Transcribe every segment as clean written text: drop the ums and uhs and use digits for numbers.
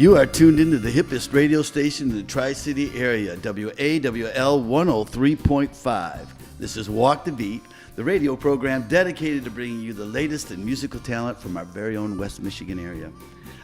You are tuned into the hippest radio station in the Tri-City area, WAWL 103.5. This is Walk the Beat, the radio program dedicated to bringing you the latest in musical talent from our very own West Michigan area.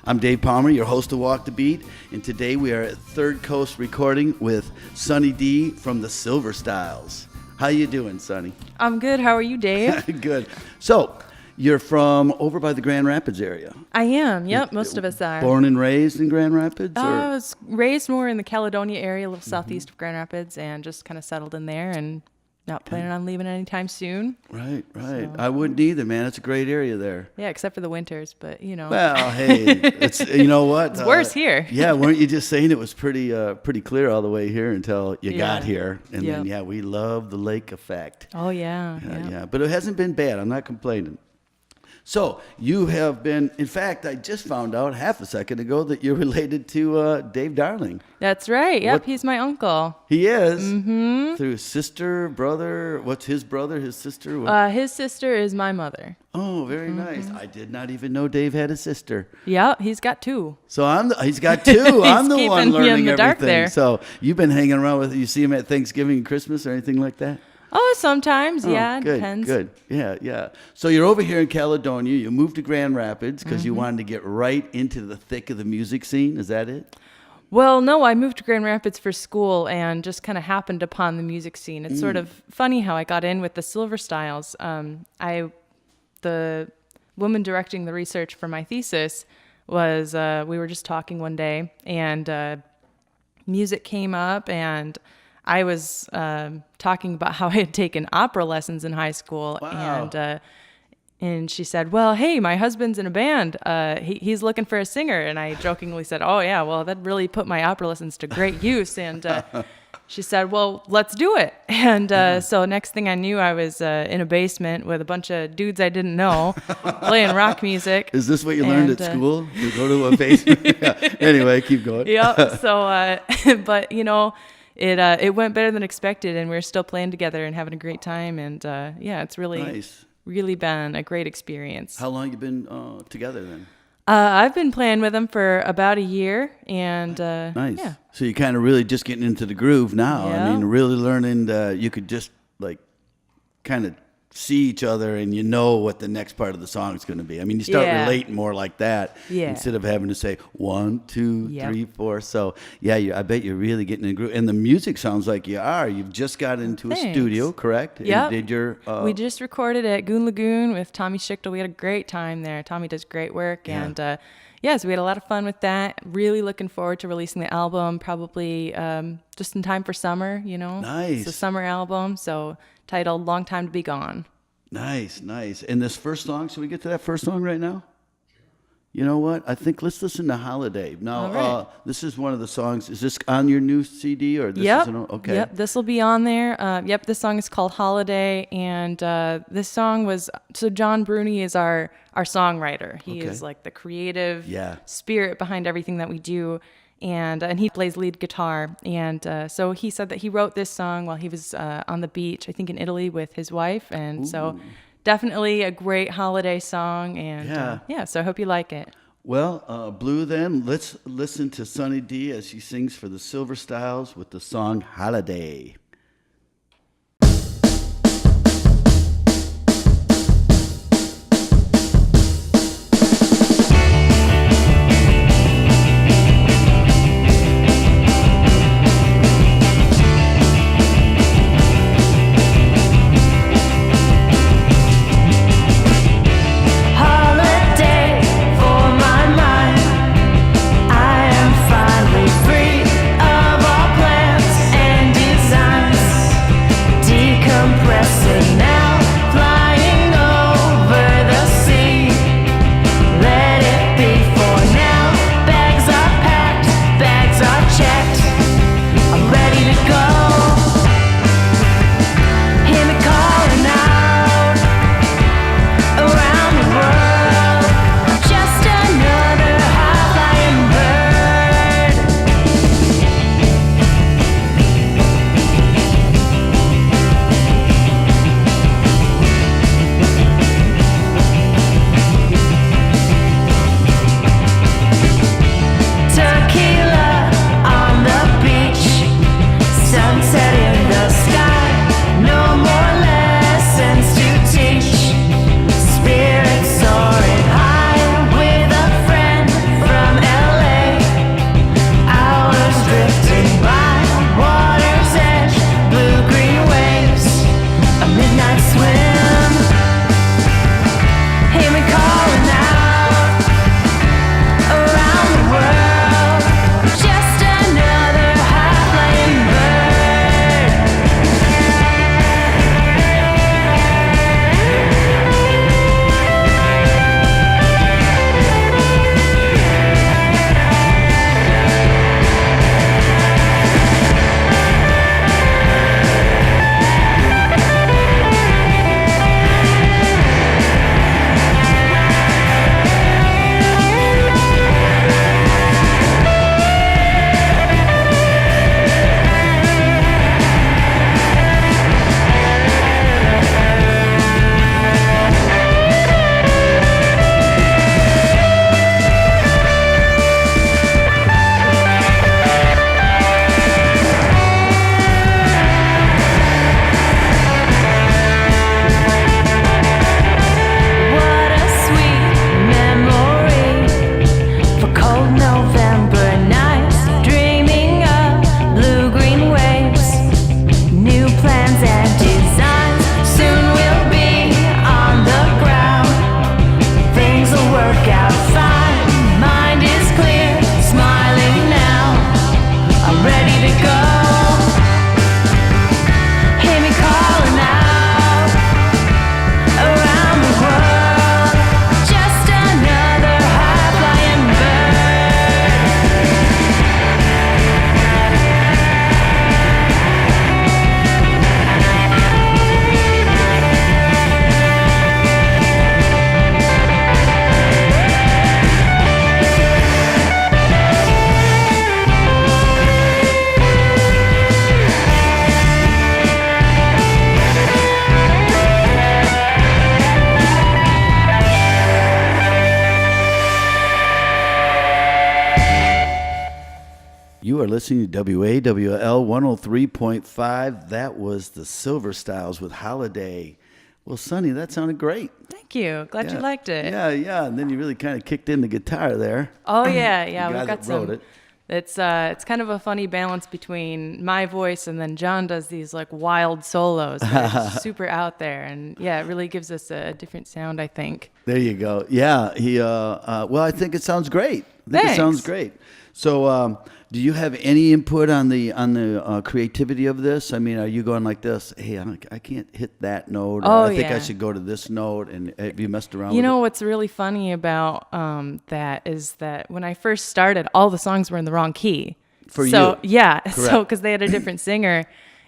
I'm Dave Palmer, your host of Walk the Beat, and today we are at Third Coast recording with Sonny D from the Silverstiles. How you doing, Sonny? I'm good. How are you, Dave? Good. So, you're from over by the Grand Rapids area. I am. Yep, most of us are. Born and raised in Grand Rapids? I was raised more in the Caledonia area, a little southeast of Grand Rapids, and just kind of settled in there and not planning on leaving anytime soon. Right. So. I wouldn't either, man. It's a great area there. Yeah, except for the winters, but you know. Well, hey, it's, you know what? It's worse here. Yeah, weren't you just saying it was pretty clear all the way here until you got here? And then, we love the lake effect. Oh, yeah. Yeah. But it hasn't been bad. I'm not complaining. So you have been, in fact, I just found out half a second ago that you're related to Dave Darling. That's right. Yep, he's my uncle. He is? Mm-hmm. Through sister, brother, what's his brother, his sister? His sister is my mother. Oh, very nice. I did not even know Dave had a sister. Yeah, he's got two. So he's got two. I'm the one learning in the everything. dark there. So you've been hanging around with, you see him at Thanksgiving and Christmas or anything like that? Oh, sometimes, good, depends. Good, yeah. So you're over here in Caledonia. You moved to Grand Rapids because you wanted to get right into the thick of the music scene. Is that it? Well, no, I moved to Grand Rapids for school and just kind of happened upon the music scene. It's sort of funny how I got in with the Silverstiles. The woman directing the research for my thesis was, we were just talking one day and music came up and I was talking about how I had taken opera lessons in high school. Wow. And she said, well, hey, my husband's in a band. He's looking for a singer. And I jokingly said, oh, yeah, well, that really put my opera lessons to great use. And she said, well, let's do it. And so next thing I knew, I was in a basement with a bunch of dudes I didn't know playing rock music. Is this what you learned at school? You go to a basement? Yeah. Anyway, keep going. Yep. So, but, you know, it went better than expected, and we're still playing together and having a great time. And it's really nice. Really been a great experience. How long you been together then? I've been playing with them for about a year, and nice. Yeah. So you're kind of really just getting into the groove now. Yeah. I mean, really learning. You could just like kind of see each other, and you know what the next part of the song is going to be. I mean, you start relating more like that instead of having to say 1, 2, 3, 4. So I bet you're really getting in the groove. And the music sounds like you are. You've just got into a studio, correct? Yeah. Did your we just recorded at Goon Lagoon with Tommy Schichtel. We had a great time there. Tommy does great work, and so we had a lot of fun with that. Really looking forward to releasing the album, probably just in time for summer. You know, nice. It's a summer album, so titled "Long Time to Be Gone." Nice. And this first song, should we get to that first song right now? You know what? I think let's listen to Holiday. Now, this is one of the songs. Is this on your new CD or this is okay? Yep, this will be on there. This song is called Holiday, and this song was, so John Bruni is our songwriter. He is like the creative spirit behind everything that we do. And he plays lead guitar. And so he said that he wrote this song while he was on the beach, I think in Italy, with his wife. And so definitely a great holiday song. And so I hope you like it. Well, Blue, then, let's listen to Sonny D as she sings for the Silverstiles with the song Holiday. Holiday for my mind. I am finally free of all plans and design. listening to WAWL 103.5. That was the Silverstiles with Holiday. Well, Sonny, that sounded great. Thank you. Glad you liked it. Yeah. And then you really kind of kicked in the guitar there. Oh, yeah. We've got some. It. It's kind of a funny balance between my voice and then John does these like wild solos that are super out there, and it really gives us a different sound, I think. There you go. Yeah, he. Well, I think it sounds great. Thanks. It sounds great. So, do you have any input on the creativity of this? I mean, are you going like this? Hey, I can't hit that note. Or I think I should go to this note. And have you messed around? You know what's really funny about that is that when I first started, all the songs were in the wrong key. For you? Yeah. Correct. So because they had a different singer,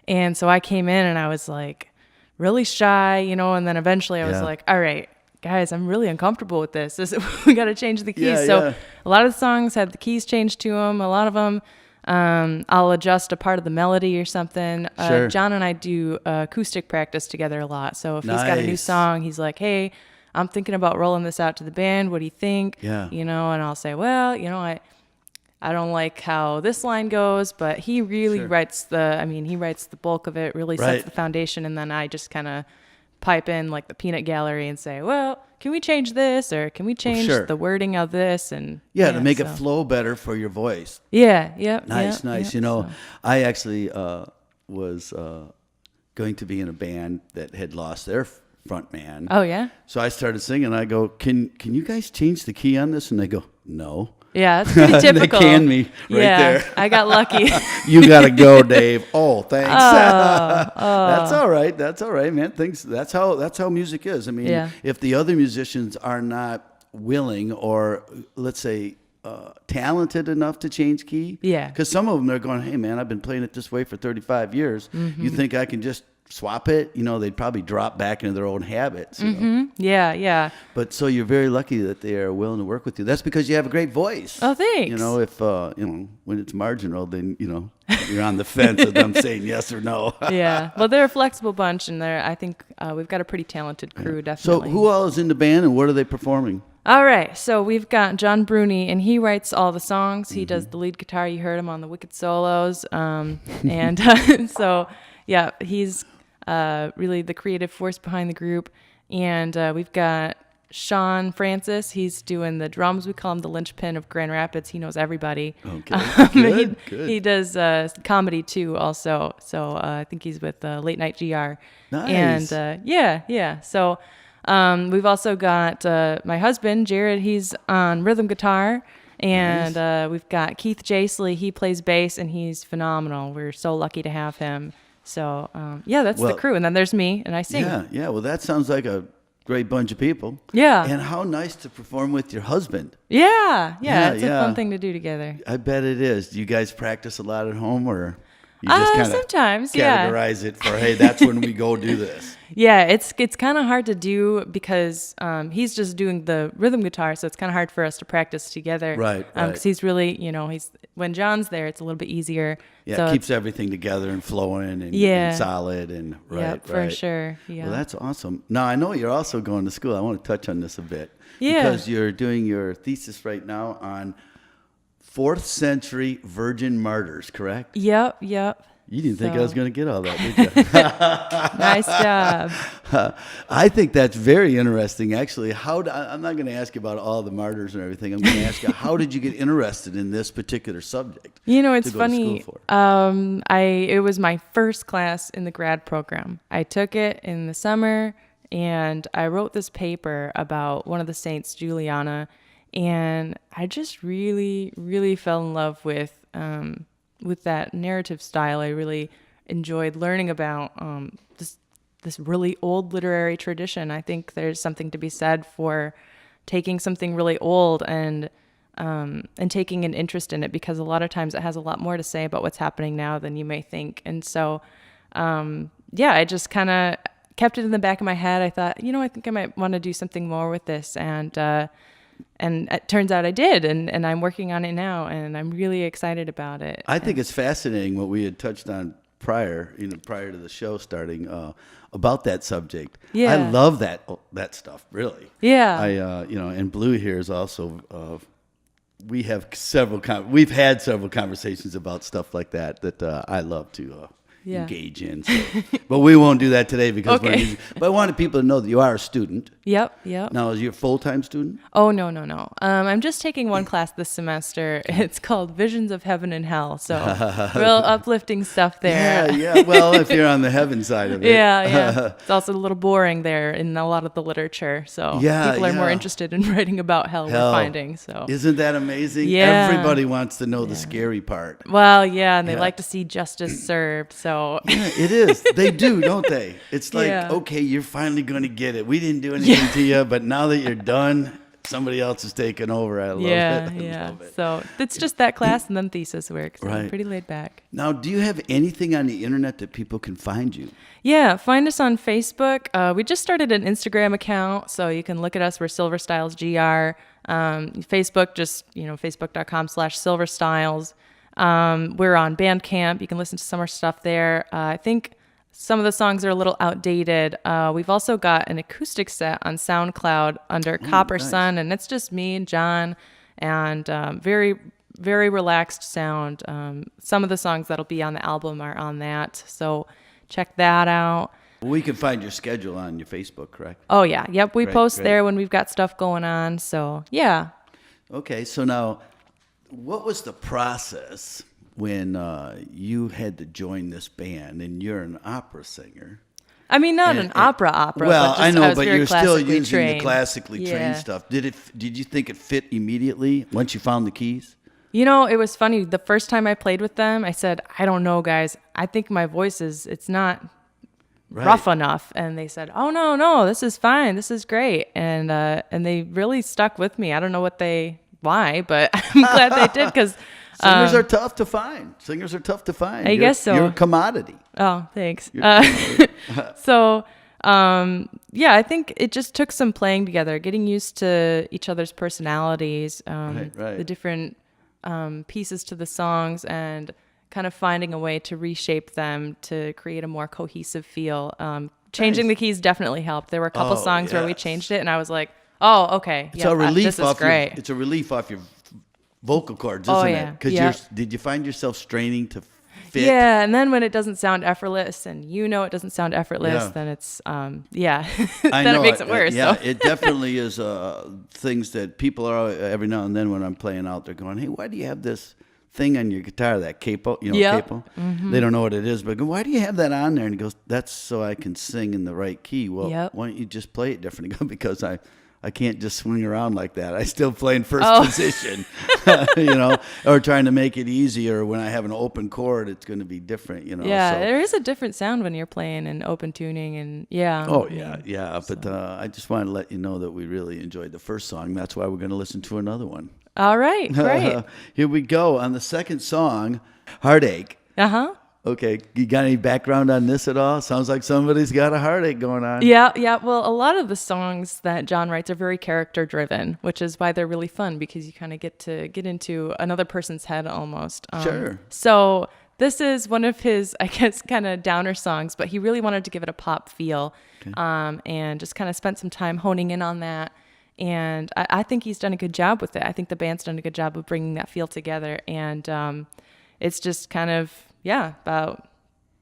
and so I came in and I was like really shy, and then eventually I was like, all right, guys, I'm really uncomfortable with this. We got to change the keys. A lot of the songs had the keys changed to them. A lot of them, I'll adjust a part of the melody or something. Sure. John and I do acoustic practice together a lot. So if he's got a new song, he's like, hey, I'm thinking about rolling this out to the band. What do you think? Yeah. And I'll say, well, I don't like how this line goes, but he really writes the bulk of it, really sets the foundation. And then I just kind of pipe in like the peanut gallery and say, well, can we change this, or can we change the wording of this? And to make it flow better for your voice. Nice. I actually was going to be in a band that had lost their front man. Oh yeah. So I started singing. I go, can you guys change the key on this? And they go, no. Yeah, it's pretty typical. They canned me there. I got lucky. You got to go, Dave. Oh, thanks. That's all right. That's all right, man. That's how music is. I mean, if the other musicians are not willing or, let's say, talented enough to change key. Yeah. Because some of them, they're going, hey, man, I've been playing it this way for 35 years. Mm-hmm. You think I can just swap it? They'd probably drop back into their own habits. Yeah. But so you're very lucky that they are willing to work with you. That's because you have a great voice. Oh, thanks. If when it's marginal, then you're on the fence of them saying yes or no. Yeah. Well, they're a flexible bunch, and I think we've got a pretty talented crew. Definitely. So who all is in the band, and what are they performing? All right, so we've got John Bruni, and he writes all the songs. He does the lead guitar. You heard him on the Wicked Solos, and so he's really the creative force behind the group. And we've got Sean Francis. He's doing the drums. We call him the linchpin of Grand Rapids. He knows everybody. Okay, good. He does comedy too, also. So I think he's with Late Night GR. Nice. And So we've also got my husband, Jared. He's on rhythm guitar. And we've got Keith Jasley. He plays bass, and he's phenomenal. We're so lucky to have him. So, that's the crew. And then there's me, and I sing. Yeah. Well, that sounds like a great bunch of people. Yeah. And how nice to perform with your husband. Yeah. It's a fun thing to do together. I bet it is. Do you guys practice a lot at home, or you just kind of sometimes categorize it for, hey, that's when we go do this? Yeah, it's kind of hard to do because he's just doing the rhythm guitar, so it's kind of hard for us to practice together. Right. Because he's really, when John's there, it's a little bit easier. Yeah, so it keeps everything together and flowing and solid and right. For sure. Yeah. Well, that's awesome. Now, I know you're also going to school. I want to touch on this a bit. Yeah. Because you're doing your thesis right now on 4th century virgin martyrs, correct? Yep. You didn't think I was going to get all that, did you? Nice job. I think that's very interesting, actually. I'm not going to ask you about all the martyrs and everything. I'm going to ask you, how did you get interested in this particular subject? It's funny. It was my first class in the grad program. I took it in the summer, and I wrote this paper about one of the saints, Juliana, and I just really, really fell in love with that narrative style. I really enjoyed learning about this really old literary tradition. I think there's something to be said for taking something really old and taking an interest in it, because a lot of times it has a lot more to say about what's happening now than you may think. And so, I just kind of kept it in the back of my head. I thought, I think I might want to do something more with this. And it turns out I did, and I'm working on it now, and I'm really excited about it. I think it's fascinating what we had touched on prior to the show starting about that subject. Yeah. I love that stuff, really. Yeah. And Blue here is also we've had several conversations about stuff like that I love to engage in. So. But we won't do that today because okay. But I wanted people to know that you are a student. Yep. Now, is you a full-time student? Oh, no. I'm just taking one class this semester. It's called Visions of Heaven and Hell. So real uplifting stuff there. Yeah. Well, if you're on the heaven side of it. Yeah. It's also a little boring there in a lot of the literature. So people are more interested in writing about hell. We're finding. So isn't that amazing? Yeah. Everybody wants to know the scary part. Well, yeah, and they like to see justice served. So yeah, it is. They do, don't they? It's like, okay, you're finally going to get it. We didn't do anything to you, but now that you're done, somebody else is taking over. I love it. I love it. So it's just that class and then thesis work. So I'm pretty laid back. Now, do you have anything on the internet that people can find you? Yeah, find us on Facebook. We just started an Instagram account, so you can look at us. We're Silverstiles GR. Facebook, just, facebook.com/Silverstiles. We're on Bandcamp. You can listen to some of our stuff there. I think some of the songs are a little outdated. We've also got an acoustic set on SoundCloud under Copper Sun, and it's just me and John, and very, very relaxed sound. Some of the songs that'll be on the album are on that, so check that out. We can find your schedule on your Facebook, correct? Oh, yeah. Yep, we post there when we've got stuff going on, so yeah. Okay, so now, what was the process when you had to join this band, and you're an opera singer? I mean, not an opera. Well, but I know, I was but very you're still using trained. the classically trained stuff. Did you think it fit immediately once you found the keys? It was funny. The first time I played with them, I said, I don't know, guys. I think my voice it's not rough enough. And they said, oh, no, this is fine. This is great. And they really stuck with me. I don't know why, but I'm glad they did because singers are tough to find. I guess so. You're a commodity. Oh, thanks. So, I think it just took some playing together, getting used to each other's personalities, the different pieces to the songs, and kind of finding a way to reshape them to create a more cohesive feel. Changing the keys definitely helped. There were a couple songs where we changed it, and I was like, oh, okay. It's a relief this is great. It's a relief off your vocal cords, isn't it? Because did you find yourself straining to fit? Yeah, and then when it doesn't sound effortless, and it doesn't sound effortless, then it's then it makes it worse. Yeah, so. It definitely is things that people are every now and then when I'm playing out, they're going, hey, why do you have this thing on your guitar, that capo, capo? Mm-hmm. They don't know what it is, but why do you have that on there? And he goes, that's so I can sing in the right key. Well, why don't you just play it differently? Because I can't just swing around like that. I still play in first position, or trying to make it easier. When I have an open chord, it's going to be different, Yeah, so. there is a different sound when you're playing in open tuning, and yeah. But I just wanted to let you know that we really enjoyed the first song. That's why we're going to listen to another one. All right, great. Here we go. On the second song, Heartache. Uh-huh. Okay, you got any background on this at all? Sounds like somebody's got a heartache going on. Yeah. Well, a lot of the songs that John writes are very character driven, which is why they're really fun because you kind of get into another person's head almost. Sure. So this is one of his, I guess, kind of downer songs, but he really wanted to give it a pop feel, and just kind of spent some time honing in on that. And I think he's done a good job with it. I think the band's done a good job of bringing that feel together. And it's just kind of, about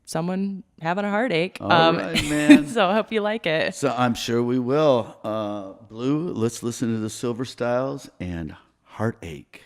someone having a heartache. All right, man. So I hope you like it. So I'm sure we will. Blue, let's listen to the Silverstiles and Heartache.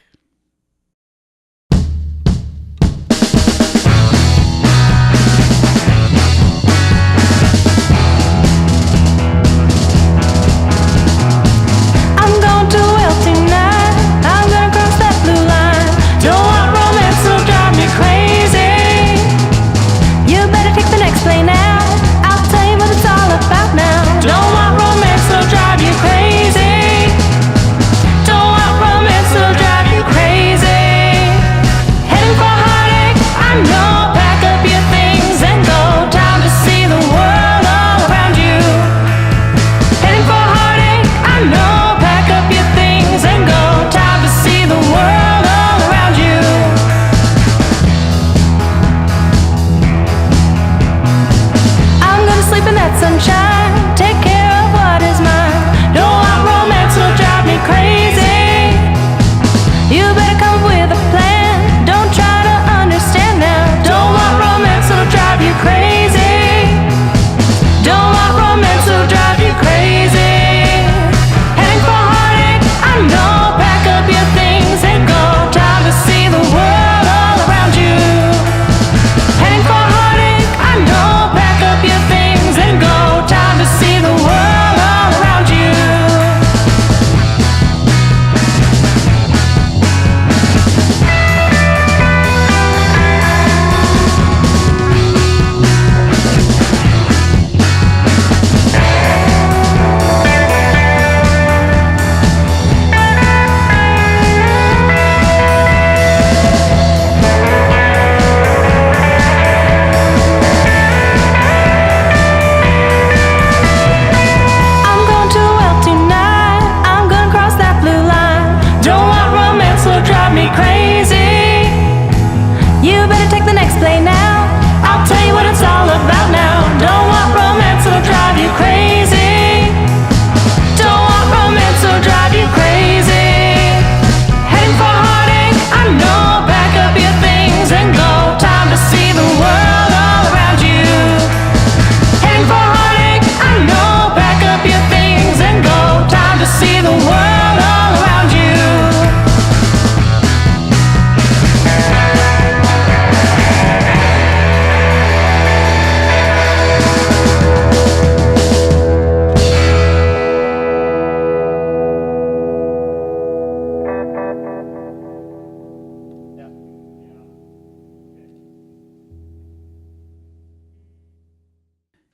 You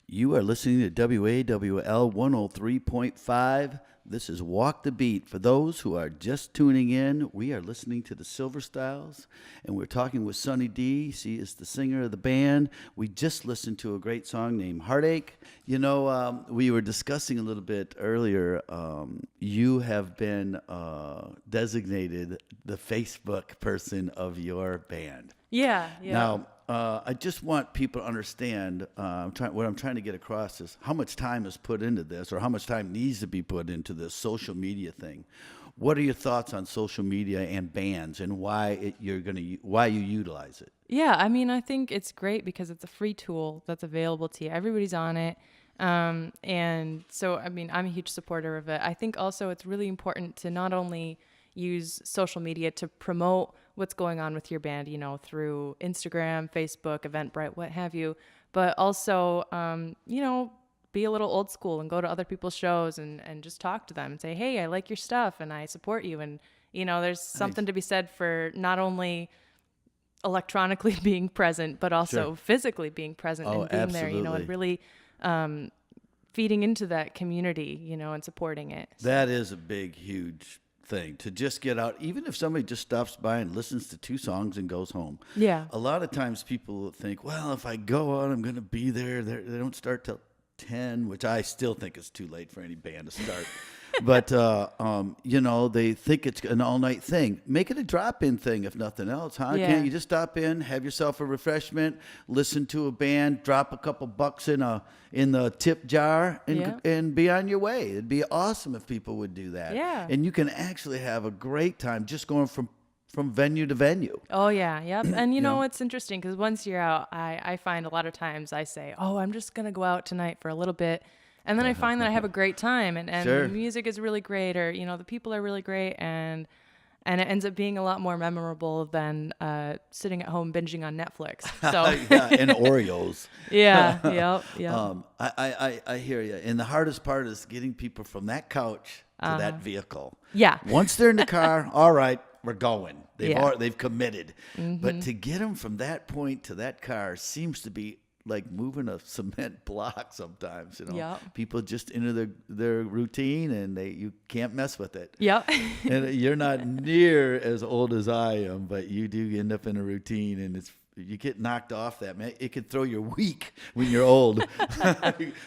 You are listening to WAWL 103.5. This is Walk the Beat. For those who are just tuning in, we are listening to the Silverstiles, and we're talking with Sunny D. She is the singer of the band. We just listened to a great song named Heartache. You know, we were discussing a little bit earlier. You have been designated the Facebook person of your band. Yeah. Now, I just want people to understand what I'm trying to get across is how much time is put into this, or how much time needs to be put into this social media thing. What are your thoughts on social media and bands, and why you utilize it? Yeah, I mean, I think it's great because it's a free tool that's available to you. Everybody's on it. And so, I mean, I'm a huge supporter of it. I think also it's really important to not only use social media to promote what's going on with your band, you know, through Instagram, Facebook, Eventbrite, what have you, but also, you know, be a little old school and go to other people's shows and just talk to them and say, hey, I like your stuff and I support you. And, you know, there's something to be said for not only electronically being present, but also physically being present and being there, you know, and really feeding into that community, you know, and supporting it. So. That is a big, huge thing to just get out, even if somebody just stops by and listens to 2 songs and goes home. Yeah. A lot of times people think, well, if I go out, I'm going to be there. They don't start till 10, which I still think is too late for any band to start. But, you know, they think it's an all-night thing. Make it a drop-in thing, if nothing else, huh? Yeah. Can't you just stop in, have yourself a refreshment, listen to a band, drop a couple bucks in the tip jar, and be on your way? It'd be awesome if people would do that. Yeah. And you can actually have a great time just going from venue to venue. Oh, yeah. Yep. And, you know, it's interesting because once you're out, I find a lot of times I say, oh, I'm just going to go out tonight for a little bit. And then I find that I have a great time and the music is really great, or, you know, the people are really great, and it ends up being a lot more memorable than sitting at home binging on Netflix. So and Oreos. Yeah. I hear you. And the hardest part is getting people from that couch to that vehicle. Yeah. Once they're in the car, all right, we're going. They've committed. Mm-hmm. But to get them from that point to that car seems to be like moving a cement block sometimes, you know. Yep. People just enter their routine and you can't mess with it. Yep. And you're not near as old as I am, but you do end up in a routine, and you get knocked off that, man. It could throw you weak when you're old.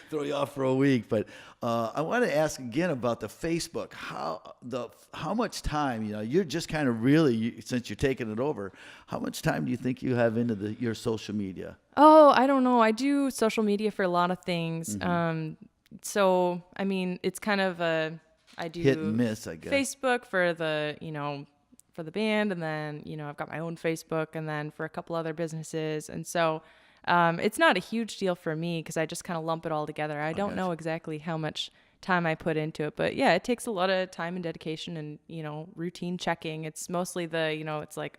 Throw you off for a week. But I want to ask again about the Facebook. How much time, you know, you're just kind of really, since you're taking it over, how much time do you think you have into your social media? Oh, I don't know. I do social media for a lot of things. Mm-hmm. So, I mean, it's kind of I do hit and miss, I guess. Facebook for the band, and then, you know, I've got my own Facebook, and then for a couple other businesses. And so it's not a huge deal for me because I just kind of lump it all together. I don't know exactly how much time I put into it, but yeah, it takes a lot of time and dedication and, you know, routine checking. It's mostly it's like,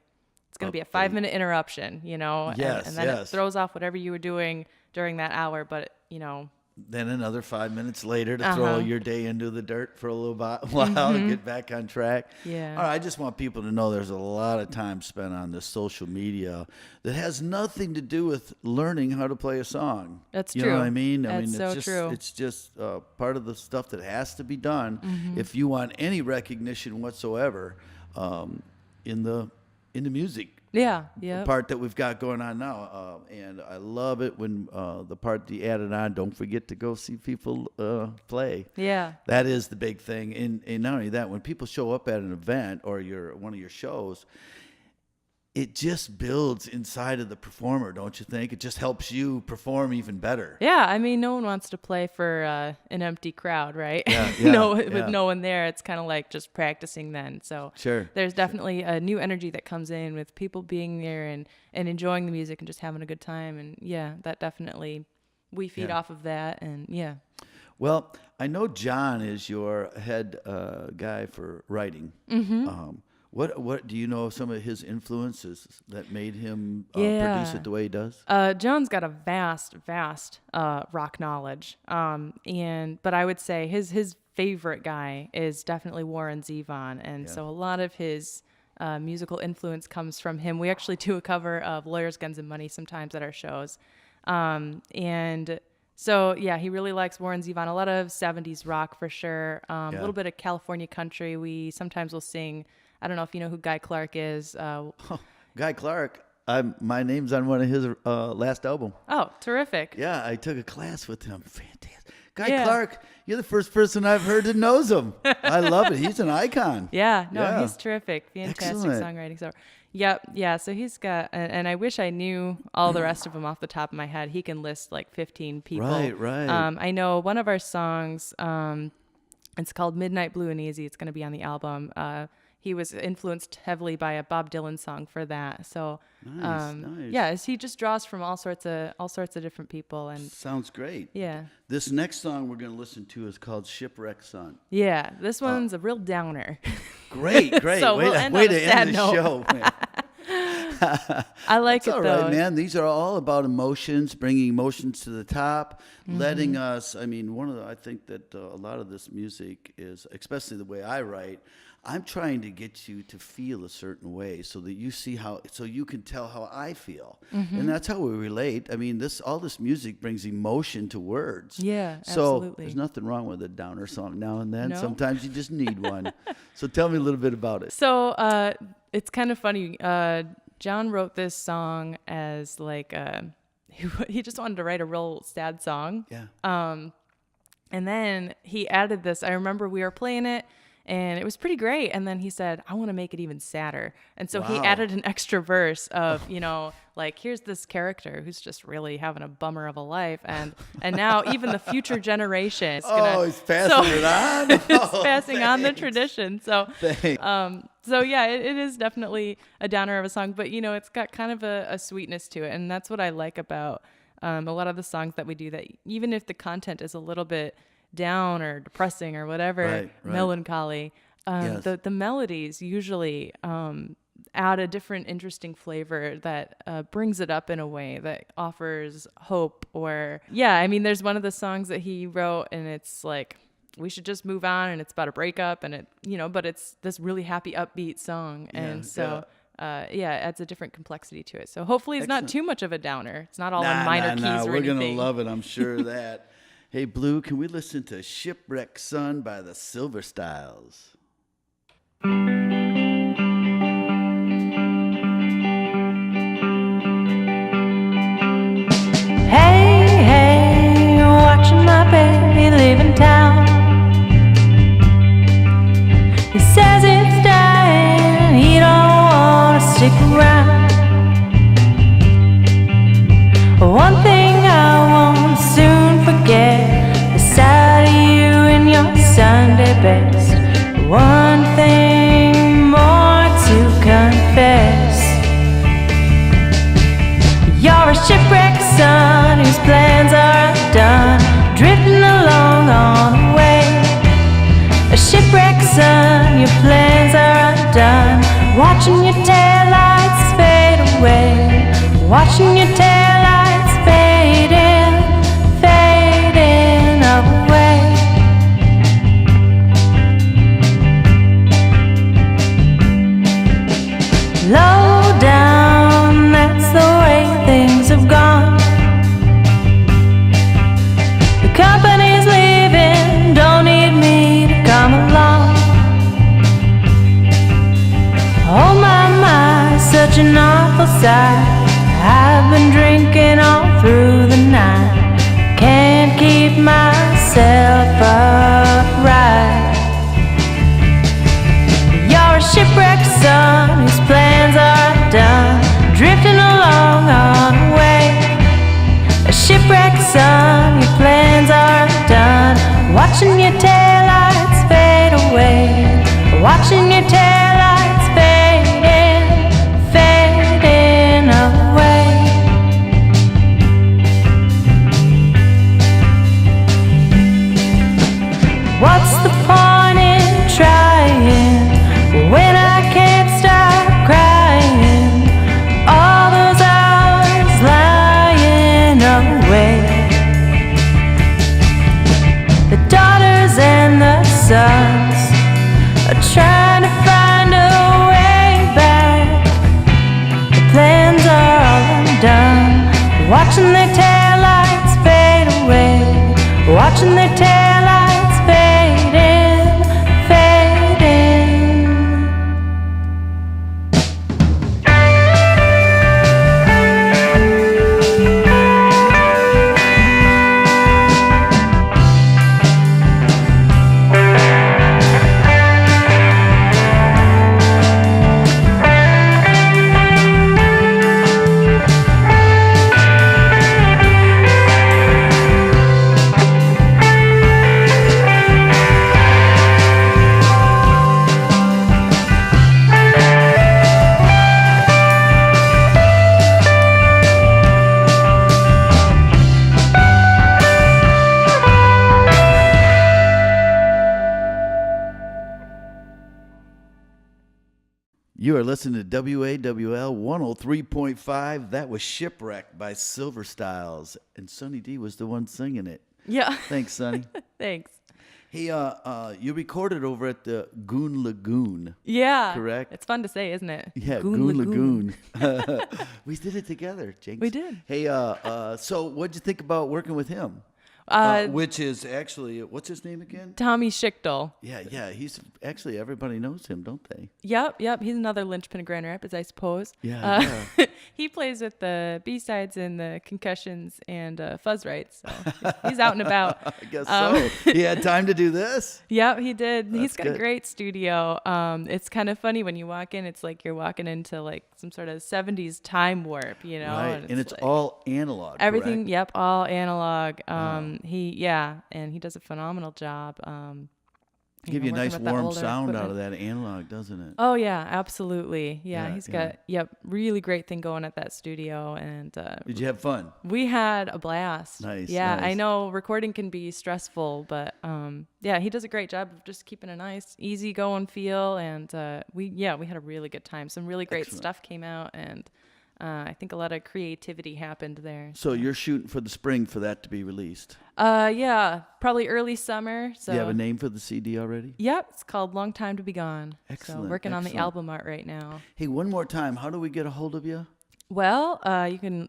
it's going to be a 5-minute interruption, you know, and then it throws off whatever you were doing during that hour, but, you know. Then another 5 minutes later to throw your day into the dirt for a little while and get back on track. Yeah. All right, I just want people to know there's a lot of time spent on this social media that has nothing to do with learning how to play a song. That's true. true. You know what I mean? That's so true. It's just part of the stuff that has to be done if you want any recognition whatsoever in the music. Yeah. The part that we've got going on now. And I love it when the part that you added on, don't forget to go see people play. Yeah. That is the big thing. And not only that, when people show up at an event or one of your shows, it just builds inside of the performer, don't you think? It just helps you perform even better. Yeah, I mean, no one wants to play for an empty crowd, right? Yeah, with no one there, it's kind of like just practicing then. So there's definitely a new energy that comes in with people being there and enjoying the music and just having a good time. And yeah, that definitely, we feed off of that. And yeah. Well, I know John is your head guy for writing. Mm-hmm. What do you know of some of his influences that made him produce it the way he does? John's got a vast rock knowledge, but I would say his favorite guy is definitely Warren Zevon, and so a lot of his musical influence comes from him. We actually do a cover of Lawyers, Guns, and Money sometimes at our shows, and So yeah, he really likes Warren Zevon, a lot of 70s rock for sure. A little bit of California country. We sometimes will sing. I don't know if you know who Guy Clark is. Guy Clark. My name's on one of his last album. Oh, terrific. Yeah, I took a class with him. Fantastic. Guy Clark, you're the first person I've heard that knows him. I love it. He's an icon. He's terrific. Fantastic Excellent. songwriting. So, so he's got, and I wish I knew all the rest of them off the top of my head. He can list like 15 people. Right. I know one of our songs, it's called Midnight Blue and Easy. It's going to be on the album. He was influenced heavily by a Bob Dylan song for that. So, nice. He just draws from all sorts of different people. And sounds great. Yeah. This next song we're going to listen to is called Shipwreck Sun. Yeah, this one's a real downer. Great. So way we'll to end end on the a sad show, man. I like It's it all though. right, man. These are all about emotions, bringing emotions to the top, letting us. I mean, I think that a lot of this music is, especially the way I write, I'm trying to get you to feel a certain way so that you see so you can tell how I feel. And that's how we relate. I mean, all this music brings emotion to words. Yeah, so absolutely. There's nothing wrong with a downer song now and then. No? Sometimes you just need one. So tell me a little bit about it. So it's kind of funny. John wrote this song as like he just wanted to write a real sad song. Yeah. And then he added this. I remember we were playing it, and it was pretty great. And then he said, I want to make it even sadder. And so he added an extra verse of, like, here's this character who's just really having a bummer of a life. And now even the future generation is going to... he's passing it on? He's passing on the tradition. So, Thanks. It is definitely a downer of a song. But, it's got kind of a sweetness to it. And that's what I like about a lot of the songs that we do, that even if the content is a little bit down or depressing or whatever, right. melancholy, Yes. the melodies usually add a different interesting flavor that brings it up in a way that offers hope. Or there's one of the songs that he wrote, and it's like, we should just move on, and it's about a breakup, and but it's this really happy upbeat song. And so it adds a different complexity to it. So hopefully it's not too much of a downer. It's not all on minor keys or We're anything. going to love it. I'm sure of that. Hey, Blue, can we listen to Shipwreck Sun by the Silverstiles? Hey, watching my baby leave in town. He says it's dying, he don't wanna stick around. One thing I won't soon forget, the sight of you in your Sunday best. One thing more to confess. You're a shipwrecked son whose plans are undone, drifting along on a wave. A shipwrecked son, your plans are undone, watching your taillights fade away, watching your taillights fade in away. Low down, that's the way things have gone. The company's leaving, don't need me to come along. Oh my, such an awful sight. I've been drinking all through the night, can't keep myself upright. You're a shipwrecked son whose plans are done, drifting along on a wave. A shipwrecked son, your plans are done, watching your taillights fade away, watching your taillights fade away. What's the point in trying when I can't stop crying? All those hours lying awake. The daughter's watching their taillights fade in, fade in. You are listening to WAWL 103.5. That was Shipwreck by Silverstiles. And Sonny D was the one singing it. Yeah. Thanks, Sonny. Thanks. Hey, you recorded over at the Goon Lagoon. Yeah. Correct? It's fun to say, isn't it? Yeah, Goon Lagoon. We did it together, Jinx. We did. Hey, so what'd you think about working with him? Which is actually, what's his name again? Tommy Schichtel. Yeah. He's actually, everybody knows him, don't they? Yep. He's another linchpin of Grand Rapids, I suppose. Yeah. He plays with the B-sides and the Concussions and Fuzz Rights. So he's out and about. I guess so. He had time to do this? Yep, he did. He's got good. a great studio. It's kind of funny when you walk in. It's like you're walking into like some sort of 70s time warp, you know? Right, and it's like all analog, everything. correct? Yep, all analog. And he does a phenomenal job. Give you a nice working with that warm older sound out equipment. of that analog, doesn't it? Oh yeah, absolutely. Yeah, he's yeah. got really great thing going at that studio, and Did you have fun? we had a blast. Nice, Yeah, nice. I know recording can be stressful, but yeah, he does a great job of just keeping a nice, easy going feel, and we had a really good time. Some really great Excellent. stuff came out, and I think a lot of creativity happened there. So you're shooting for the spring for that to be released. Yeah, probably early summer. So Do you have a name for the CD already? Yep, it's called Long Time to Be Gone. Excellent, So working on the excellent. album art right now. Hey, one more time, how do we get a hold of you? Well, you can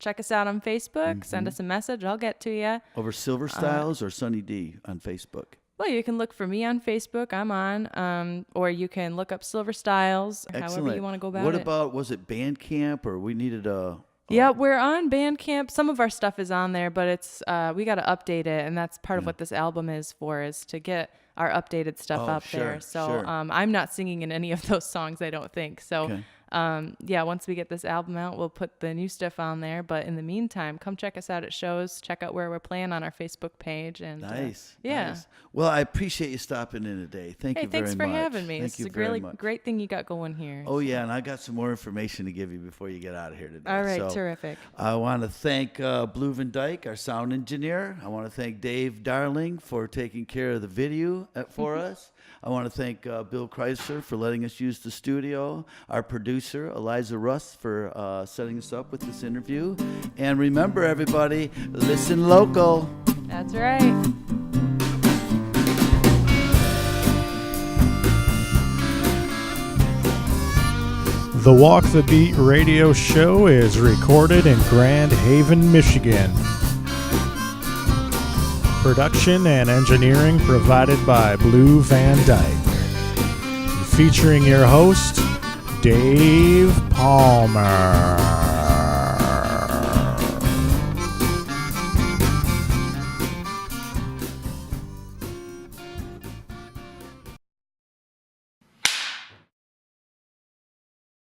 check us out on Facebook, Mm-hmm. send us a message, I'll get to you. Over Silverstiles or Sonny D on Facebook? Well, you can look for me on Facebook, I'm on, or you can look up Silverstiles, however you want to go about What it. about, was it Bandcamp or we needed a... Yeah, we're on Bandcamp. Some of our stuff is on there, but it's we got to update it, and that's part of what this album is for, is to get our updated stuff up there. So sure. I'm not singing in any of those songs, I don't think. So Okay. yeah, once we get this album out, we'll put the new stuff on there. But in the meantime, come check us out at shows. Check out where we're playing on our Facebook page. And Nice. yeah. Nice. Well, I appreciate you stopping in today. Thank you very much. Thanks for having me. Thank This you is a very really much. great thing you got going here. Oh, yeah, and I got some more information to give you before you get out of here today. All right, So, terrific. I want to thank Blue Van Dyke, our sound engineer. I want to thank Dave Darling for taking care of the video for us. I want to thank Bill Chrysler for letting us use the studio, our producer, Eliza Russ, for setting us up with this interview. And remember, everybody, listen local. That's right. The Walk the Beat radio show is recorded in Grand Haven, Michigan. Production and engineering provided by Blue Van Dyke. Featuring your host, Dave Palmer.